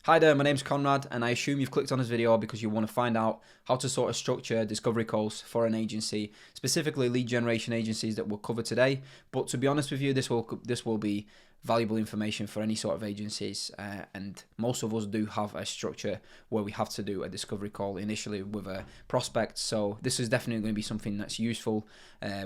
Hi there, my name's Conrad, and I assume you've clicked on this video because you want to find out how to sort of structure discovery calls for an agency, specifically lead generation agencies that we'll cover today. But to be honest with you, this will be valuable information for any sort of agencies, and most of us do have a structure where we have to do a discovery call initially with a prospect. So this is definitely going to be something that's useful,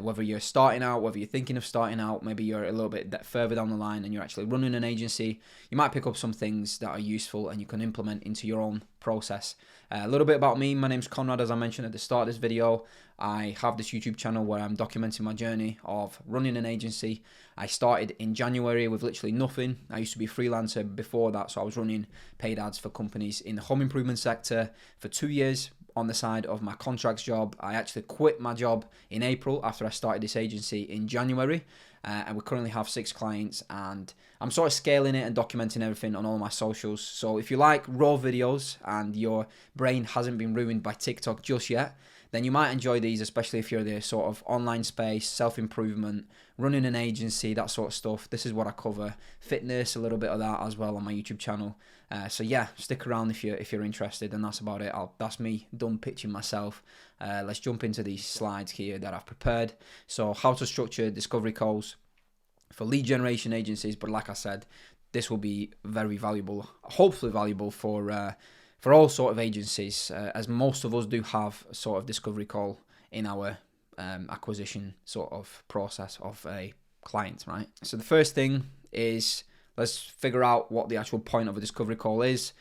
whether you're starting out, whether you're thinking of starting out, maybe you're a little bit further down the line and you're actually running an agency. You might pick up some things that are useful and you can implement into your own process. A little bit about me. My name's Conrad, as I mentioned at the start of this video. I have this YouTube channel where I'm documenting my journey of running an agency. I started in January with literally nothing. I used to be a freelancer before that, so I was running paid ads for companies in the home improvement sector for 2 years on the side of my contracts job. I actually quit my job in April after I started this agency in January. And we currently have 6 clients, and I'm sort of scaling it and documenting everything on all my socials. So if you like raw videos and your brain hasn't been ruined by TikTok just yet, then you might enjoy these, especially if you're the sort of online space, self-improvement, running an agency, that sort of stuff. This is what I cover. Fitness, a little bit of that as well on my YouTube channel. So yeah, stick around if you're interested, and that's about it. That's me done pitching myself. Let's jump into these slides here that I've prepared. So how to structure discovery calls for lead generation agencies, but like I said, this will be very valuable, hopefully valuable for all sort of agencies, as most of us do have a sort of discovery call in our acquisition sort of process of a client, right? So the first thing is, let's figure out what the actual point of a discovery call is,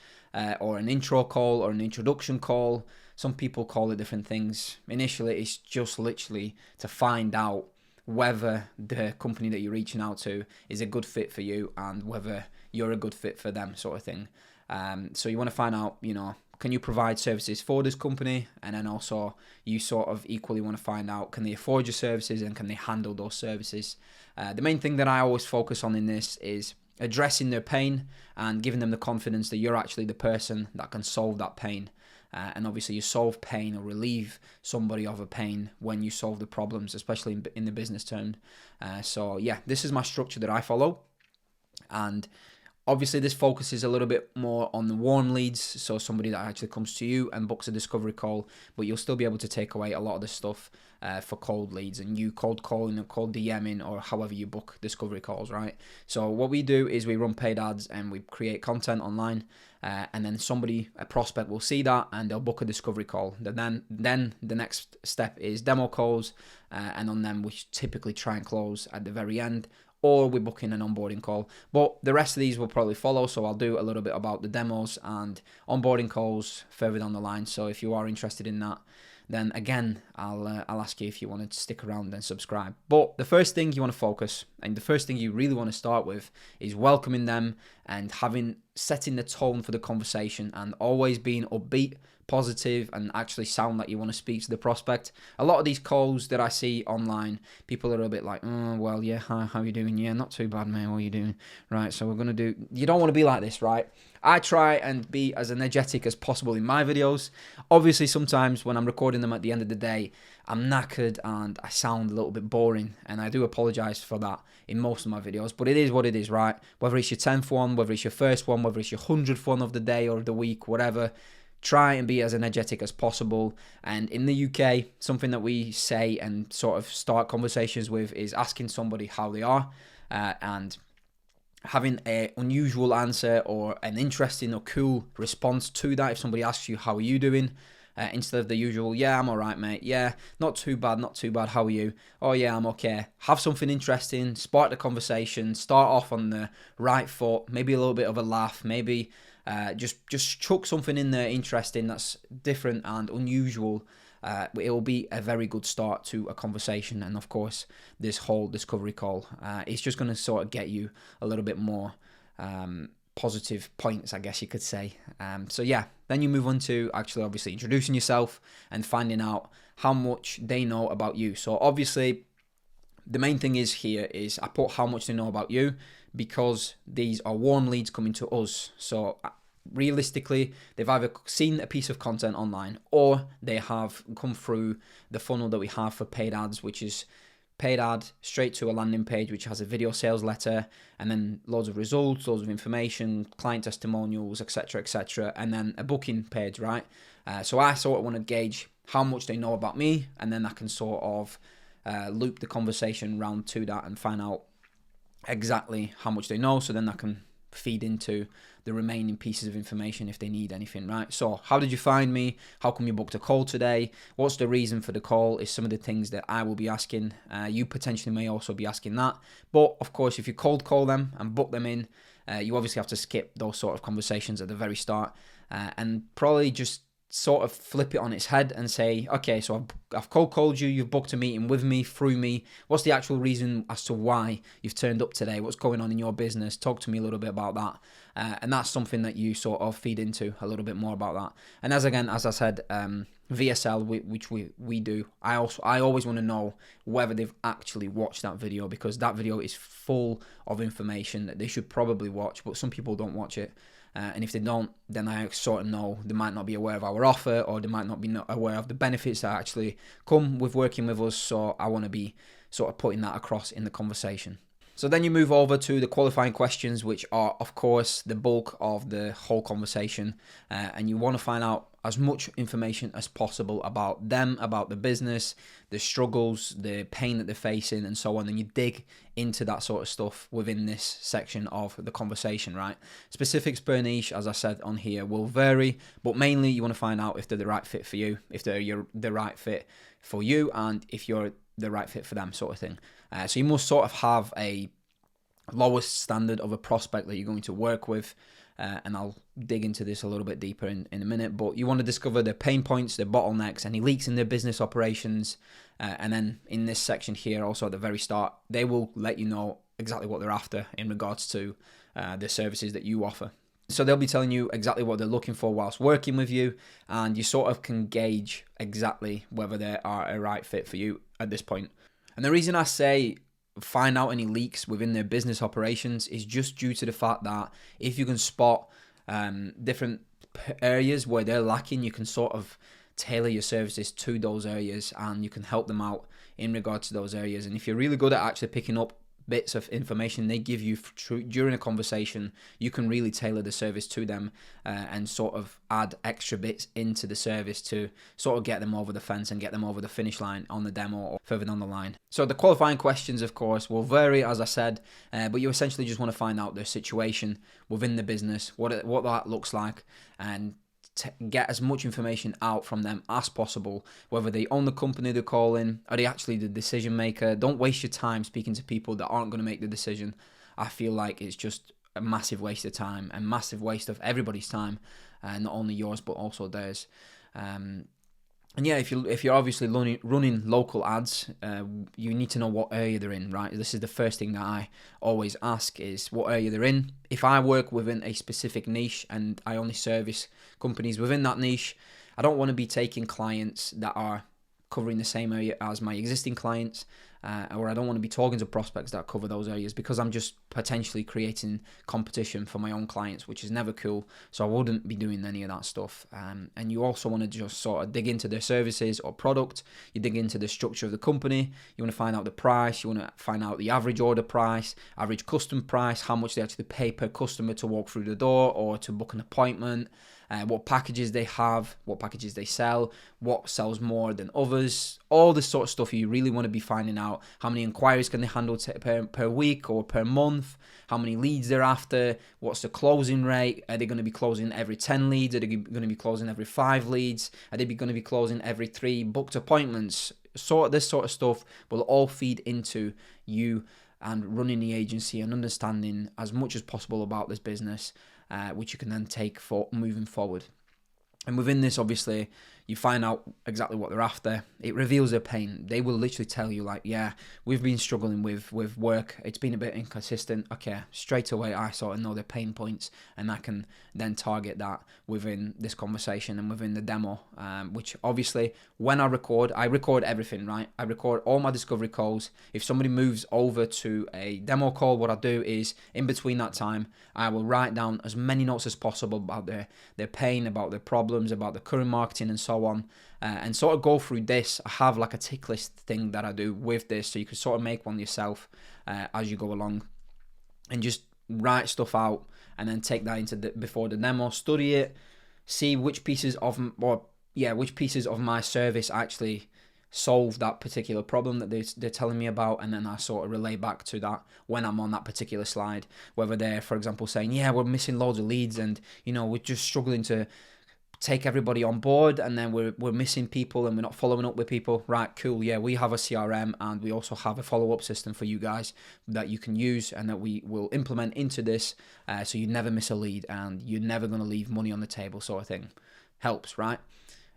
or an intro call or an introduction call. Some people call it different things. Initially, it's just literally to find out whether the company that you're reaching out to is a good fit for you and whether you're a good fit for them, sort of thing. So you want to find out, can you provide services for this company? And then also you sort of equally want to find out, can they afford your services and can they handle those services? The main thing that I always focus on in this is addressing their pain and giving them the confidence that you're actually the person that can solve that pain. And obviously you solve pain or relieve somebody of a pain when you solve the problems, especially in the business term. So yeah, this is my structure that I follow. And obviously this focuses a little bit more on the warm leads, so somebody that actually comes to you and books a discovery call, but you'll still be able to take away a lot of the stuff for cold leads and you cold calling or cold DMing or however you book discovery calls, right? So what we do is we run paid ads and we create content online, and then a prospect will see that and they'll book a discovery call. Then the next step is demo calls, and on them we typically try and close at the very end, or we book in an onboarding call. But the rest of these will probably follow, so I'll do a little bit about the demos and onboarding calls further down the line. So if you are interested in that, then again, I'll ask you if you want to stick around and subscribe. But the first thing you want to focus, and the first thing you really want to start with, is welcoming them and setting the tone for the conversation and always being upbeat, positive, and actually sound like you want to speak to the prospect. A lot of these calls that I see online, people are a bit like, oh, well, yeah, hi, how you doing? Yeah, not too bad, man, what are you doing? Right, so we're going to do... You don't want to be like this, right? I try and be as energetic as possible in my videos. Obviously, sometimes when I'm recording them at the end of the day, I'm knackered and I sound a little bit boring, and I do apologize for that in most of my videos, but it is what it is, right? Whether it's your 10th one, whether it's your first one, whether it's your 100th one of the day or the week, whatever, try and be as energetic as possible. And in the UK, something that we say and sort of start conversations with is asking somebody how they are, and having an unusual answer or an interesting or cool response to that. If somebody asks you, how are you doing? Instead of the usual, yeah, I'm all right, mate. Yeah, not too bad, how are you? Oh, yeah, I'm okay. Have something interesting, spark the conversation, start off on the right foot, maybe a little bit of a laugh, maybe just chuck something in there interesting that's different and unusual. It will be a very good start to a conversation. And of course, this whole discovery call, it's just going to sort of get you a little bit more positive points, I guess you could say. So yeah, then you move on to actually obviously introducing yourself and finding out how much they know about you. So obviously the main thing is I put how much they know about you because these are warm leads coming to us. So realistically, they've either seen a piece of content online or they have come through the funnel that we have for paid ads, which is paid ad straight to a landing page which has a video sales letter, and then loads of results, loads of information, client testimonials, etc., and then a booking page, right? So I sort of want to gauge how much they know about me, and then I can sort of loop the conversation round to that and find out exactly how much they know, so then I can feed into the remaining pieces of information if they need anything, right? So how did you find me? How come you booked a call today? What's the reason for the call is some of the things that I will be asking. You potentially may also be asking that. But of course, if you cold call them and book them in, you obviously have to skip those sort of conversations at the very start and probably just sort of flip it on its head and say, okay, so I've cold called you, you've booked a meeting with me, through me. What's the actual reason as to why you've turned up today? What's going on in your business? Talk to me a little bit about that. And that's something that you sort of feed into a little bit more about that. And as I said, VSL, which we do, I always want to know whether they've actually watched that video, because that video is full of information that they should probably watch, but some people don't watch it. And if they don't, then I sort of know they might not be aware of our offer, or they might not be aware of the benefits that actually come with working with us. So I want to be sort of putting that across in the conversation. So then you move over to the qualifying questions, which are, of course, the bulk of the whole conversation. And you want to find out as much information as possible about them, about the business, the struggles, the pain that they're facing, and so on. And you dig into that sort of stuff within this section of the conversation, right? Specifics per niche, as I said on here, will vary, but mainly you want to find out if they're the right fit for you, if they're the right fit for you, and if you're the right fit for them, sort of thing. So you must sort of have a lowest standard of a prospect that you're going to work with, and I'll dig into this a little bit deeper in a minute. But you want to discover their pain points, their bottlenecks, any leaks in their business operations, and then in this section here, also at the very start, they will let you know exactly what they're after in regards to the services that you offer. So they'll be telling you exactly what they're looking for whilst working with you, and you sort of can gauge exactly whether they are a right fit for you at this point. And the reason I say find out any leaks within their business operations is just due to the fact that if you can spot different areas where they're lacking, you can sort of tailor your services to those areas, and you can help them out in regards to those areas. And if you're really good at actually picking up bits of information they give you during a conversation, you can really tailor the service to them and sort of add extra bits into the service to sort of get them over the fence and get them over the finish line on the demo or further down the line. So the qualifying questions, of course, will vary, as I said, but you essentially just want to find out their situation within the business, what that looks like, and get as much information out from them as possible, whether they own the company they're calling, are they actually the decision maker. Don't waste your time speaking to people that aren't going to make the decision. I feel like it's just a massive waste of time, and massive waste of everybody's time, not only yours but also theirs. And yeah, if you're obviously running local ads, you need to know what area they're in, right? This is the first thing that I always ask is what area they're in. If I work within a specific niche and I only service companies within that niche, I don't want to be taking clients that are covering the same area as my existing clients, or I don't want to be talking to prospects that cover those areas, because I'm just potentially creating competition for my own clients, which is never cool. So I wouldn't be doing any of that stuff. And you also want to just sort of dig into their services or product. You dig into the structure of the company. You want to find out the price. You want to find out the average order price, average custom price, how much they actually pay per customer to walk through the door or to book an appointment. What packages they have, what packages they sell, what sells more than others, all this sort of stuff you really want to be finding out. How many inquiries can they handle per week or per month, how many leads they're after, what's the closing rate, are they going to be closing every 10 leads, are they going to be closing every 5 leads, are they going to be closing every 3 booked appointments. This sort of stuff will all feed into you and running the agency and understanding as much as possible about this business, which you can then take for moving forward. And within this, obviously, you find out exactly what they're after. It reveals their pain. They will literally tell you, like, yeah, we've been struggling with work. It's been a bit inconsistent. Okay, straight away, I sort of know their pain points, and I can then target that within this conversation and within the demo, which obviously, when I record everything, right? I record all my discovery calls. If somebody moves over to a demo call, what I do is, in between that time, I will write down as many notes as possible about their pain, about their problems, about the current marketing, and so so on, and sort of go through this. I have like a tick list thing that I do with this, so you can sort of make one yourself as you go along, and just write stuff out, and then take that into before the demo, study it, see which pieces of my service actually solve that particular problem that they're telling me about, and then I sort of relay back to that when I'm on that particular slide, whether they're, for example, saying, yeah, we're missing loads of leads, and we're just struggling to take everybody on board, and then we're missing people, and we're not following up with people. Right, cool, yeah, we have a CRM, and we also have a follow-up system for you guys that you can use, and that we will implement into this, so you never miss a lead, and you're never going to leave money on the table, sort of thing. Helps, right?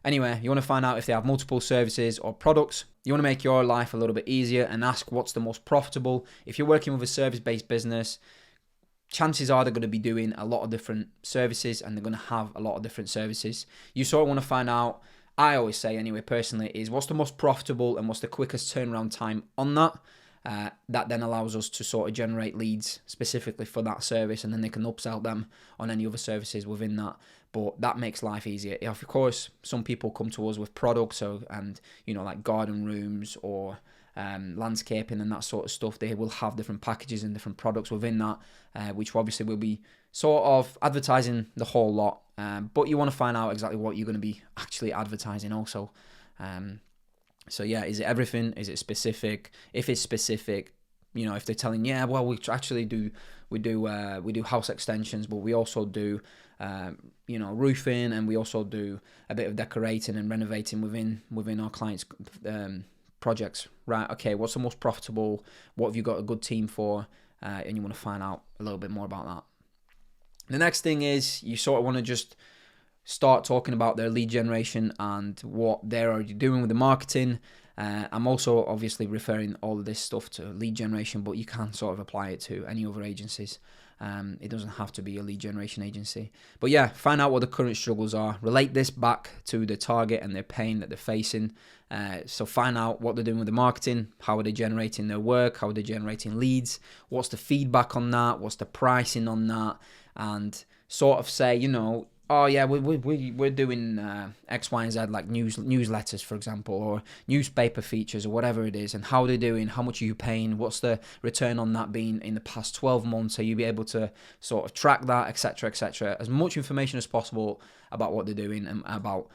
Anyway, you want to find out if they have multiple services or products. You want to make your life a little bit easier and ask what's the most profitable. If you're working with a service-based business, chances are they're going to be doing a lot of different services, and they're going to have a lot of different services. You sort of want to find out, I always say anyway, personally, is what's the most profitable and what's the quickest turnaround time on that. That then allows us to sort of generate leads specifically for that service, and then they can upsell them on any other services within that. But that makes life easier. Of course, some people come to us with products, like garden rooms or landscaping and that sort of stuff. They will have different packages and different products within that, which obviously will be sort of advertising the whole lot. But you want to find out exactly what you're going to be actually advertising also. So yeah, is it everything? Is it specific? If it's specific, if they're telling, yeah, well, we actually do house extensions, but we also do, roofing, and we also do a bit of decorating and renovating within our clients' projects. Right? Okay, what's the most profitable? What have you got a good team for? And you want to find out a little bit more about that. The next thing is you sort of want to just start talking about their lead generation and what they're already doing with the marketing. I'm also obviously referring all of this stuff to lead generation, but you can sort of apply it to any other agencies. It doesn't have to be a lead generation agency. But yeah, find out what the current struggles are. Relate this back to the target and their pain that they're facing. So find out what they're doing with the marketing. How are they generating their work? How are they generating leads? What's the feedback on that? What's the pricing on that? And sort of say, oh yeah, we're doing X, Y, and Z, like newsletters, for example, or newspaper features, or whatever it is, and how they're doing, how much are you paying, what's the return on that been in the past 12 months, so you'll be able to sort of track that, etc., etc. As much information as possible about what they're doing and about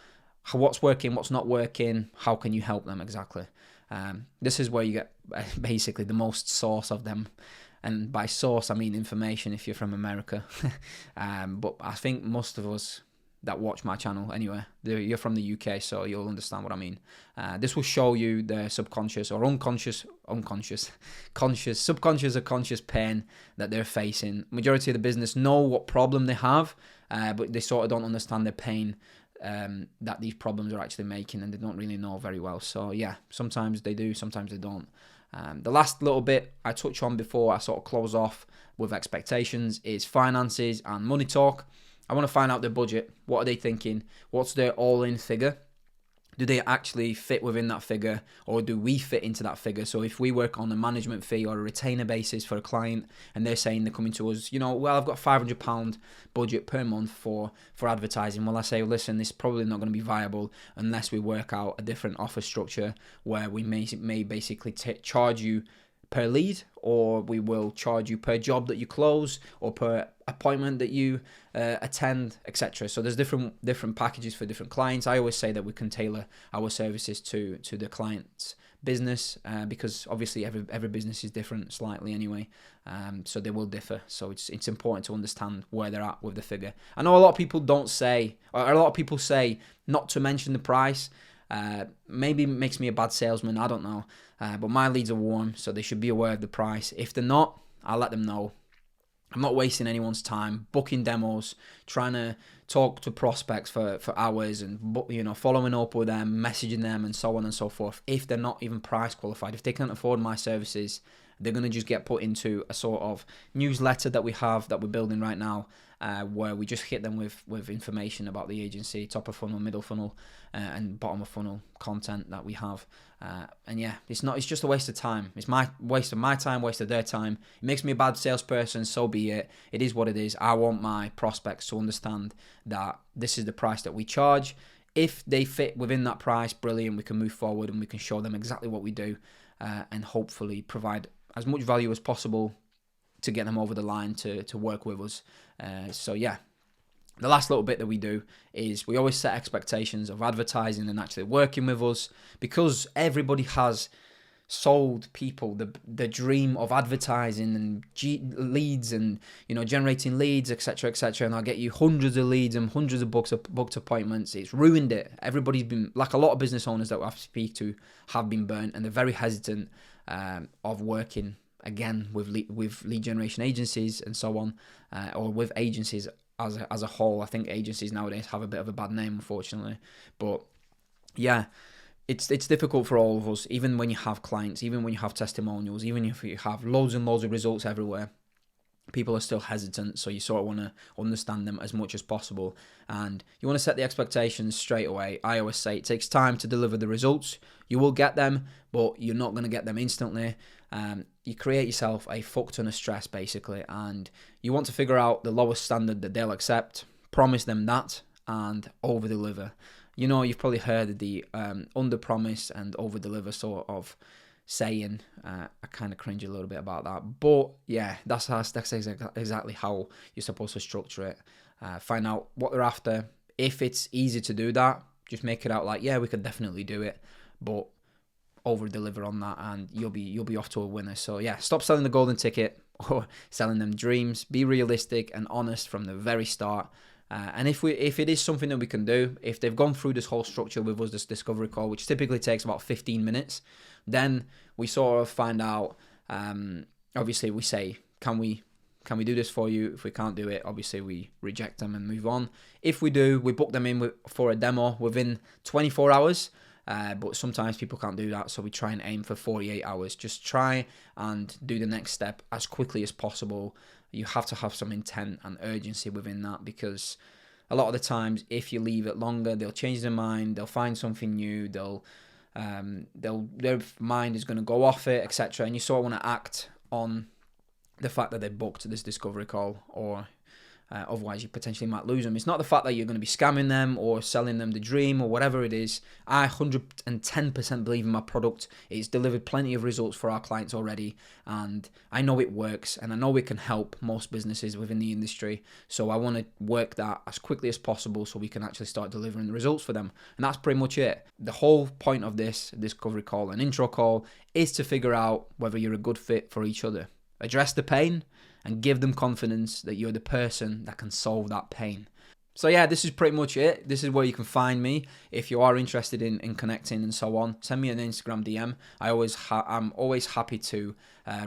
what's working, what's not working, how can you help them exactly. This is where you get basically the most source of them. And by source, I mean information if you're from America. But I think most of us that watch my channel, anyway, you're from the UK, so you'll understand what I mean. This will show you the subconscious or subconscious or conscious pain that they're facing. Majority of the business know what problem they have, but they sort of don't understand the pain that these problems are actually making, and they don't really know very well. So yeah, sometimes they do, sometimes they don't. The last little bit I touch on before I sort of close off with expectations is finances and money talk. I want to find out their budget. What are they thinking? What's their all-in figure? Do they actually fit within that figure, or do we fit into that figure? So if we work on a management fee or a retainer basis for a client, and they're saying they're coming to us, well, I've got £500 budget per month for advertising. Well, I say, listen, this is probably not going to be viable unless we work out a different offer structure where we may basically charge you per lead, or we will charge you per job that you close, or per appointment that you attend, etc. So there's different packages for different clients. I always say that we can tailor our services to the client's business, because obviously every business is different slightly anyway, so they will differ. So it's important to understand where they're at with the figure. I know a lot of people say not to mention the price. Maybe makes me a bad salesman, I don't know, but my leads are warm, so they should be aware of the price. If they're not, I'll let them know. I'm not wasting anyone's time booking demos, trying to talk to prospects for hours, and following up with them, messaging them, and so on and so forth. If they're not even price qualified, if they can't afford my services, they're going to just get put into a sort of newsletter that we're building right now, where we just hit them with information about the agency, top of funnel, middle funnel, and bottom of funnel content that we have. And yeah, it's just a waste of time. It's waste of my time, waste of their time. It makes me a bad salesperson, so be it. It is what it is. I want my prospects to understand that this is the price that we charge. If they fit within that price, brilliant, we can move forward and we can show them exactly what we do, and hopefully provide as much value as possible to get them over the line to work with us. So yeah, the last little bit that we do is we always set expectations of advertising and actually working with us, because everybody has sold people the dream of advertising and leads and, you know, generating leads, etc., etc., and I'll get you hundreds of leads and hundreds of booked appointments. It's ruined it. Everybody's been, like a lot of business owners that I speak to, have been burnt, and they're very hesitant of working again with lead generation agencies and so on, or with agencies as a whole. I think agencies nowadays have a bit of a bad name, unfortunately. But yeah, it's difficult for all of us, even when you have clients, even when you have testimonials, even if you have loads and loads of results everywhere. People are still hesitant, so you sort of want to understand them as much as possible, and you want to set the expectations straight away. I always say it takes time to deliver the results. You will get them, but you're not going to get them instantly. You create yourself a fuck ton of stress, basically, and you want to figure out the lowest standard that they'll accept, promise them that, and over-deliver. You know, you've probably heard the under-promise and over-deliver sort of saying. I kind of cringe a little bit about that, but yeah, that's exactly how you're supposed to structure it. Find out what they're after. If it's easy to do that, just make it out like, yeah, we could definitely do it, but over deliver on that, and you'll be off to a winner. So yeah, stop selling the golden ticket or selling them dreams. Be realistic and honest from the very start. And if it is something that we can do, if they've gone through this whole structure with us, this discovery call, which typically takes about 15 minutes, then we sort of find out. Obviously, we say, can we do this for you? If we can't do it, obviously we reject them and move on. If we do, we book them in for a demo within 24 hours. But sometimes people can't do that, so we try and aim for 48 hours. Just try and do the next step as quickly as possible. You have to have some intent and urgency within that, because a lot of the times, if you leave it longer, they'll change their mind, they'll find something new, their mind is going to go off it, etc. And you sort of want to act on the fact that they booked this discovery call, or otherwise you potentially might lose them. It's not the fact that you're going to be scamming them or selling them the dream or whatever it is. I 110% believe in my product. It's delivered plenty of results for our clients already, and I know it works, and I know it can help most businesses within the industry. So I want to work that as quickly as possible so we can actually start delivering the results for them. And that's pretty much it. The whole point of this discovery call and intro call is to figure out whether you're a good fit for each other. Address the pain and give them confidence that you're the person that can solve that pain. So yeah, this is pretty much it. This is where you can find me if you are interested in connecting and so on. Send me an Instagram DM. I'm always happy to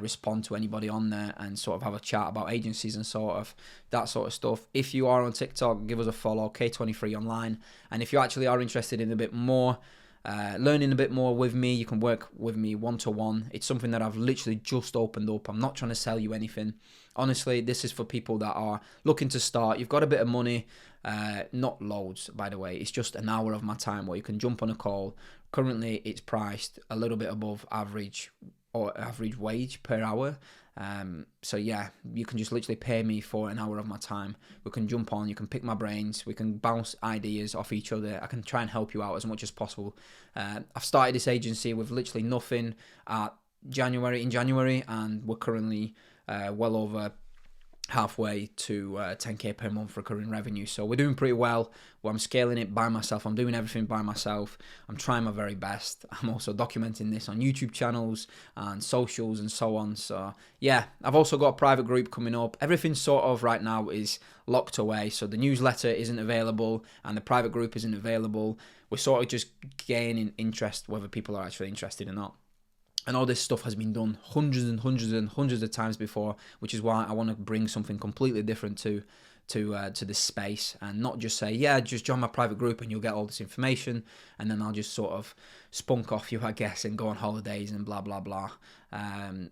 respond to anybody on there and sort of have a chat about agencies and sort of that sort of stuff. If you are on TikTok, give us a follow, K23 Online. And if you actually are interested in a bit more, learning a bit more with me, you can work with me one-to-one. It's something that I've literally just opened up. I'm not trying to sell you anything. Honestly, this is for people that are looking to start. You've got a bit of money, not loads, by the way. It's just an hour of my time where you can jump on a call. Currently, it's priced a little bit above average wage per hour. So yeah, you can just literally pay me for an hour of my time. We can jump on, you can pick my brains, we can bounce ideas off each other. I can try and help you out as much as possible. I've started this agency with literally nothing in January, and we're currently well over halfway to 10k per month recurring revenue. So we're doing pretty well. I'm scaling it by myself. I'm doing everything by myself. I'm trying my very best. I'm also documenting this on YouTube channels and socials and so on. So yeah, I've also got a private group coming up. Everything sort of right now is locked away. So the newsletter isn't available and the private group isn't available. We're sort of just gaining interest, whether people are actually interested or not. And all this stuff has been done hundreds and hundreds and hundreds of times before, which is why I want to bring something completely different to this space, and not just say, yeah, just join my private group and you'll get all this information, and then I'll just sort of spunk off you, I guess, and go on holidays and blah, blah, blah.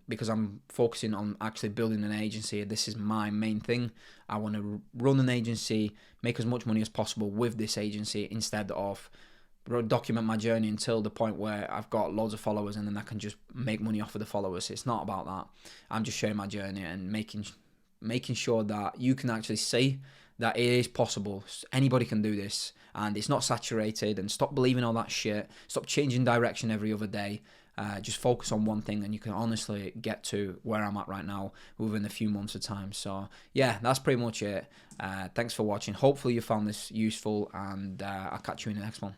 Because I'm focusing on actually building an agency. This is my main thing. I want to run an agency, make as much money as possible with this agency, instead of document my journey until the point where I've got loads of followers and then I can just make money off of the followers. It's not about that. I'm just sharing my journey and making sure that you can actually see that it is possible. Anybody can do this, and it's not saturated. And stop believing all that shit. Stop changing direction every other day. Just focus on one thing, and you can honestly get to where I'm at right now within a few months of time. So yeah, that's pretty much it. Thanks for watching. Hopefully you found this useful, and I'll catch you in the next one.